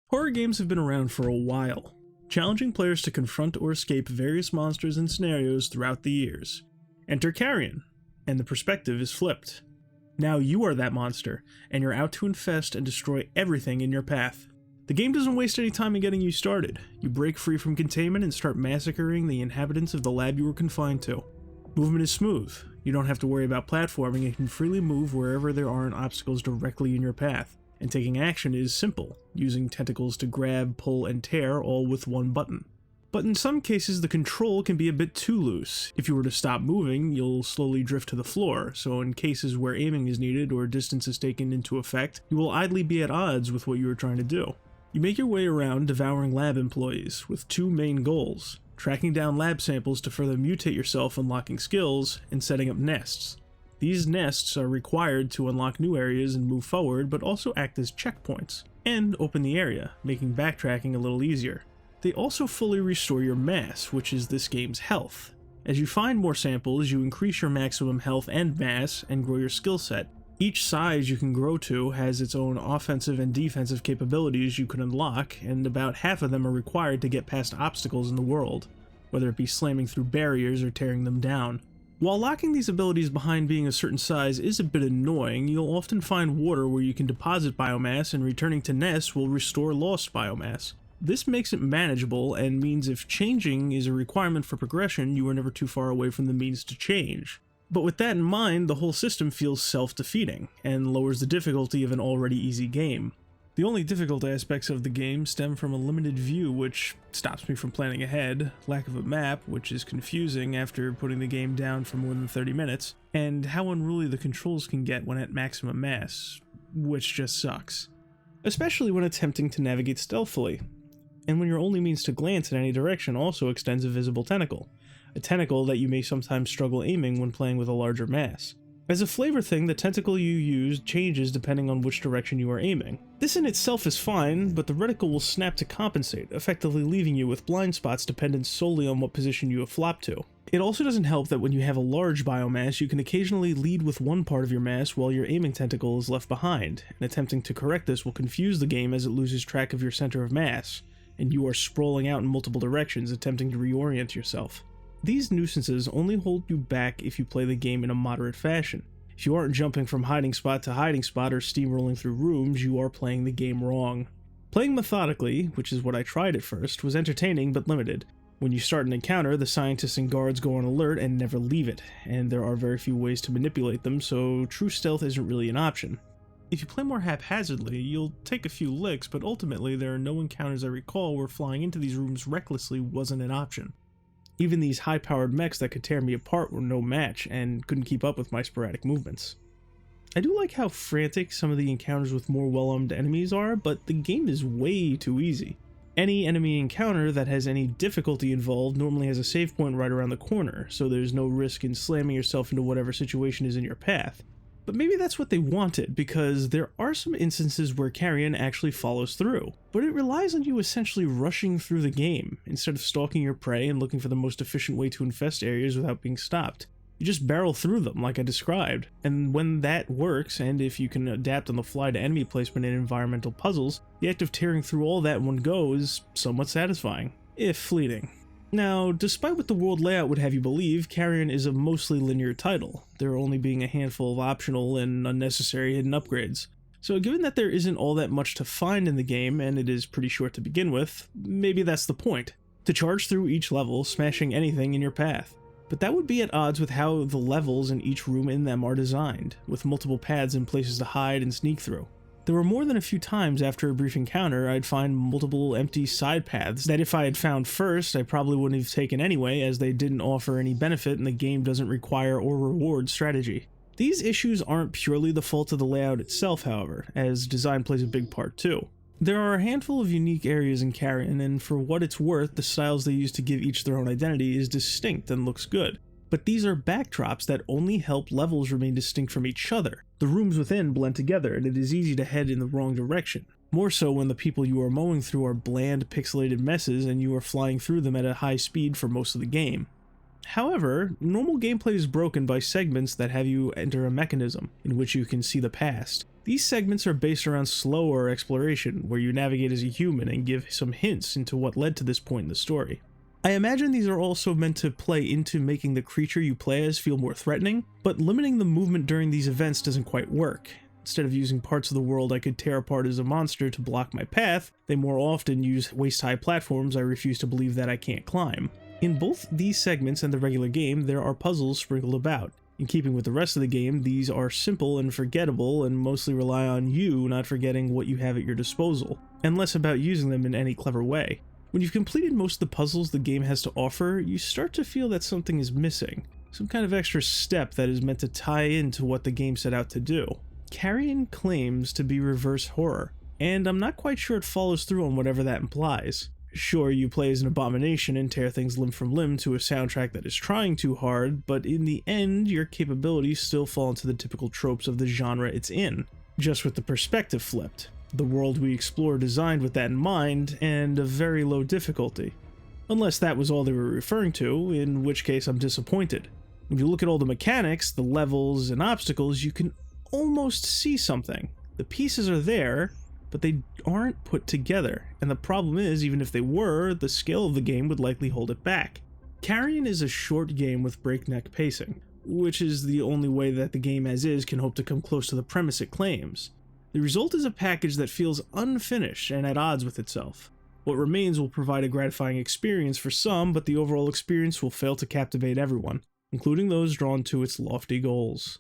Horror games have been around for a while, challenging players to confront or escape various monsters and scenarios throughout the years. Enter Carrion, and the perspective is flipped. Now you are that monster, and you're out to infest and destroy everything in your path. The game doesn't waste any time in getting you started. You break free from containment and start massacring the inhabitants of the lab you were confined to. Movement is smooth. You don't have to worry about platforming and can freely move wherever there aren't obstacles directly in your path. And taking action is simple, using tentacles to grab, pull, and tear all with one button. But in some cases the control can be a bit too loose. If you were to stop moving, you'll slowly drift to the floor, so in cases where aiming is needed or distance is taken into effect, you will idly be at odds with what you are trying to do. You make your way around devouring lab employees, with two main goals: tracking down lab samples to further mutate yourself, unlocking skills, and setting up nests. These nests are required to unlock new areas and move forward, but also act as checkpoints, and open the area, making backtracking a little easier. They also fully restore your mass, which is this game's health. As you find more samples, you increase your maximum health and mass, and grow your skill set. Each size you can grow to has its own offensive and defensive capabilities you can unlock, and about half of them are required to get past obstacles in the world, whether it be slamming through barriers or tearing them down. While locking these abilities behind being a certain size is a bit annoying, you'll often find water where you can deposit biomass, and returning to nests will restore lost biomass. This makes it manageable and means if changing is a requirement for progression, you are never too far away from the means to change. But with that in mind, the whole system feels self-defeating, and lowers the difficulty of an already easy game. The only difficult aspects of the game stem from a limited view, which stops me from planning ahead, lack of a map, which is confusing after putting the game down for more than 30 minutes, and how unruly the controls can get when at maximum mass, which just sucks. Especially when attempting to navigate stealthily, and when your only means to glance in any direction also extends a visible tentacle, a tentacle that you may sometimes struggle aiming when playing with a larger mass. As a flavor thing, the tentacle you use changes depending on which direction you are aiming. This in itself is fine, but the reticle will snap to compensate, effectively leaving you with blind spots dependent solely on what position you have flopped to. It also doesn't help that when you have a large biomass, you can occasionally lead with one part of your mass while your aiming tentacle is left behind, and attempting to correct this will confuse the game as it loses track of your center of mass, and you are sprawling out in multiple directions attempting to reorient yourself. These nuisances only hold you back if you play the game in a moderate fashion. If you aren't jumping from hiding spot to hiding spot or steamrolling through rooms, you are playing the game wrong. Playing methodically, which is what I tried at first, was entertaining but limited. When you start an encounter, the scientists and guards go on alert and never leave it, and there are very few ways to manipulate them, so true stealth isn't really an option. If you play more haphazardly, you'll take a few licks, but ultimately there are no encounters I recall where flying into these rooms recklessly wasn't an option. Even these high-powered mechs that could tear me apart were no match, and couldn't keep up with my sporadic movements. I do like how frantic some of the encounters with more well-armed enemies are, but the game is way too easy. Any enemy encounter that has any difficulty involved normally has a save point right around the corner, so there's no risk in slamming yourself into whatever situation is in your path. But maybe that's what they wanted, because there are some instances where Carrion actually follows through, but it relies on you essentially rushing through the game, instead of stalking your prey and looking for the most efficient way to infest areas without being stopped. You just barrel through them, like I described, and when that works, and if you can adapt on the fly to enemy placement and environmental puzzles, the act of tearing through all that in one go is somewhat satisfying, if fleeting. Now, despite what the world layout would have you believe, Carrion is a mostly linear title, there only being a handful of optional and unnecessary hidden upgrades. So given that there isn't all that much to find in the game, and it is pretty short to begin with, maybe that's the point. To charge through each level, smashing anything in your path. But that would be at odds with how the levels in each room in them are designed, with multiple paths and places to hide and sneak through. There were more than a few times after a brief encounter I'd find multiple empty side paths that if I had found first I probably wouldn't have taken anyway, as they didn't offer any benefit and the game doesn't require or reward strategy. These issues aren't purely the fault of the layout itself, however, as design plays a big part too. There are a handful of unique areas in Carrion, and for what it's worth, the styles they use to give each their own identity is distinct and looks good. But these are backdrops that only help levels remain distinct from each other. The rooms within blend together, and it is easy to head in the wrong direction. More so when the people you are mowing through are bland, pixelated messes and you are flying through them at a high speed for most of the game. However, normal gameplay is broken by segments that have you enter a mechanism, in which you can see the past. These segments are based around slower exploration, where you navigate as a human and give some hints into what led to this point in the story. I imagine these are also meant to play into making the creature you play as feel more threatening, but limiting the movement during these events doesn't quite work. Instead of using parts of the world I could tear apart as a monster to block my path, they more often use waist-high platforms I refuse to believe that I can't climb. In both these segments and the regular game, there are puzzles sprinkled about. In keeping with the rest of the game, these are simple and forgettable and mostly rely on you not forgetting what you have at your disposal, and less about using them in any clever way. When you've completed most of the puzzles the game has to offer, you start to feel that something is missing, some kind of extra step that is meant to tie into what the game set out to do. Carrion claims to be reverse horror, and I'm not quite sure it follows through on whatever that implies. Sure, you play as an abomination and tear things limb from limb to a soundtrack that is trying too hard, but in the end, your capabilities still fall into the typical tropes of the genre it's in, just with the perspective flipped. The world we explore designed with that in mind, and a very low difficulty. Unless that was all they were referring to, in which case I'm disappointed. When you look at all the mechanics, the levels, and obstacles, you can almost see something. The pieces are there, but they aren't put together, and the problem is, even if they were, the scale of the game would likely hold it back. Carrion is a short game with breakneck pacing, which is the only way that the game as is can hope to come close to the premise it claims. The result is a package that feels unfinished and at odds with itself. What remains will provide a gratifying experience for some, but the overall experience will fail to captivate everyone, including those drawn to its lofty goals.